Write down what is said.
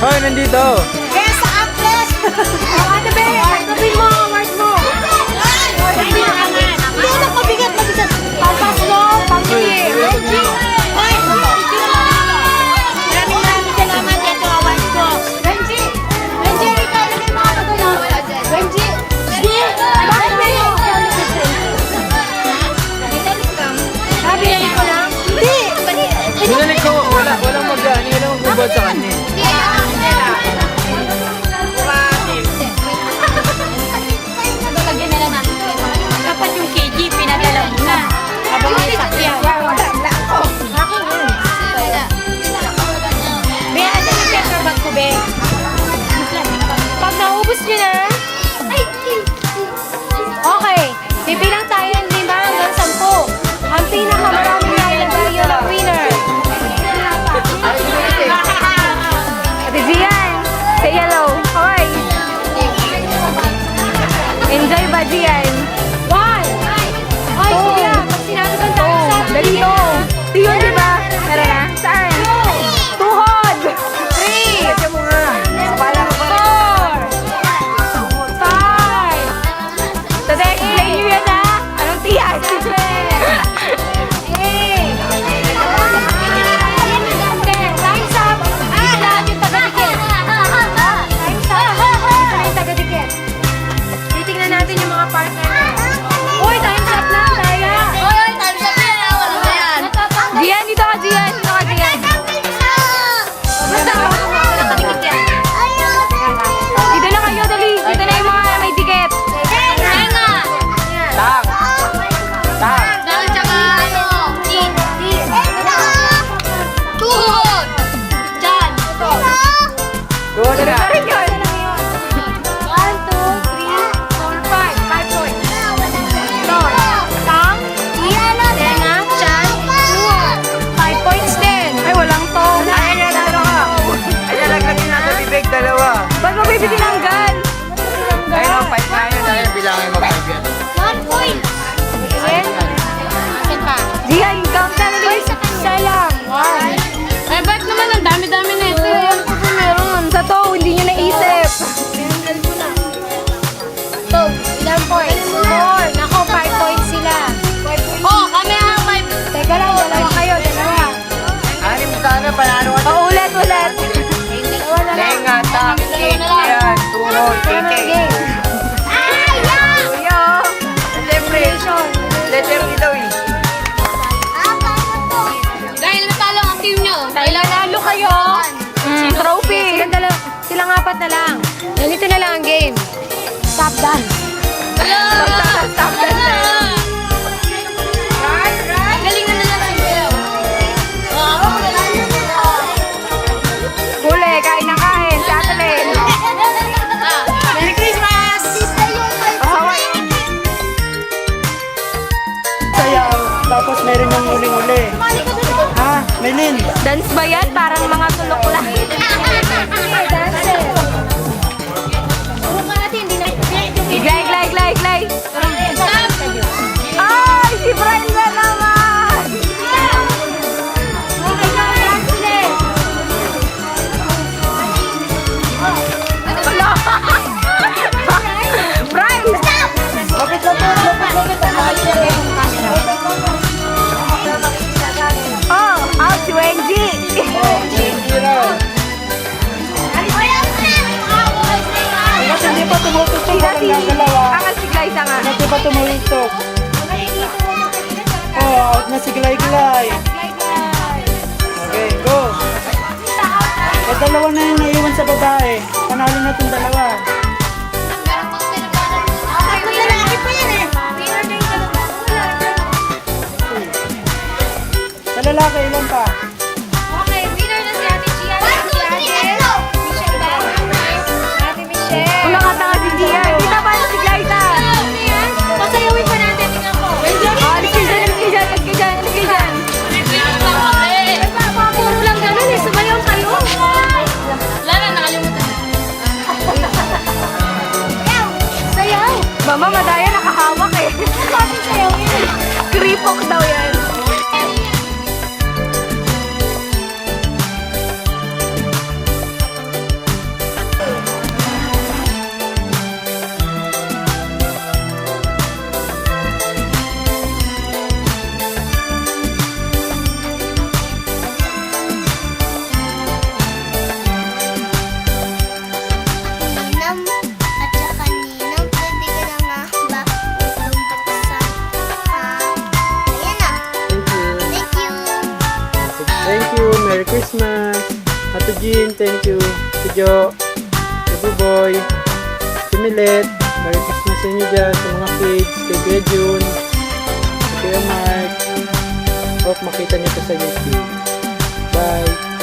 Hoy, nandito. Kaya sa Aples! Ano ba? Sabi mo, award mo. Hindi na mabigat. Pampas mo, pamili. Hoy! Maraming salamat ito, award ko. Renji! Renji, Rita, lagay mo ako doon. Renji! Bakit ba yun? Sabi ko lang. Hindi! Binalik ko. Walang mag-ani. Walang magbubad sa kanya. Dapat yung KG, pinadala mo na. Habang may sakyan. Be, asa yung pepper bag ko, Be? Pag naubos nyo na, okay, bibilang tayo ng 5 hanggang 10. Ang pinakamaraming nalagay yun ang winner. Ate Gian, say hello. Hoy! Enjoy ba, Gian? 1! Ay, sige na. Pag sinabi kong tayo sa Dali to. Yun, di ba? Tara na. Saan? Tuhod! 3! Ito mo nga. Pala ko pa. 4! 5! Tate, explain nyo yan ha. Anong tiyan? Time's up! Dito lahat yung taga-dikit. Time's up! Ito yung taga-dikit. Titignan natin yung mga partner na. Uy, time's up na! Daya! Gian, dito ka, Gian. Dito ka, Gian. Basta nakadikit yan. Dito na kayo, dali. Dito na yung mga may tiket. Tak. Tak. Doon na. Rin yun. 1, 2, 3, 4, 5. 5 points. Ito. Tang, Tenga, Chan, Luwa. 5 points din. Ay, walang to. Ay, dalawa. Ay, nalaglagin natin bibig, dalawa. Ba't mo bibitinanggal? Ay, no, 5 na yun. Ay, bilangin mo 5 yan. 1 point. Again. Akin pa. Gian, count na dali. Isa lang. 1. Ay, ba't naman ang dami-dami na ito? Meron. Sa to, hindi nyo naisip. So, ilang points? 4. Nako, 5 points sila. Oh, kami ang 5. Teka lang, dalawa kayo, dalawa. Anim sana, panalo ka. O, ulit. Dalawa na lang. Tenga, tak, kick, yan, tuhod, kike. Kuya. Siyempre, letter ito eh. Dahil natalo ang team nyo. Dahil nanalo kayo. Trophy. Silang 4 na lang. Ganito na lang ang game. Stop dance. Stop that. Galing na lang kayo. Huli, kain na kain. Si Ate Len. Merry Christmas! Sayaw, tapos meron yung uling-uli. Ha? Melin? Dance ba yan? Parang mga tulok lang. Glay. Ay, si Brenda naman! Wala. Brian! Oh, out si Wendy. Kasi hindi pa tumututok, walang gagalawa. Angal si Glyza nga. Hindi pa tumututok. Oh, out na si Glay-Glay. Okay, go. Eh, dalawa na yung naiwan sa babae. Panalo na itong dalawa. Sa lalaki, ilan pa? Okay, winner na si Ate Gia. Michelle ba? Ate Michelle. Wala ka tanga si Gia. Kita pa na si Glyza. Pasayawin pa natin, tingnan ko. Oh, alis ka dyan. Puro lang ganun eh, sumayaw kayo. Lara, nakalimutan. Sayaw! Mama, madaya nakahawak eh. Bakit sayawin? Kripok daw yan. Christmas. Ate Jean, thank you. Si Jo, si Buboy, si Milet. Merry Christmas sa inyo dyan sa mga kids. Kay Kuya Jun, si Kuya Mark. Hope makita niyo ito sa YouTube. Bye!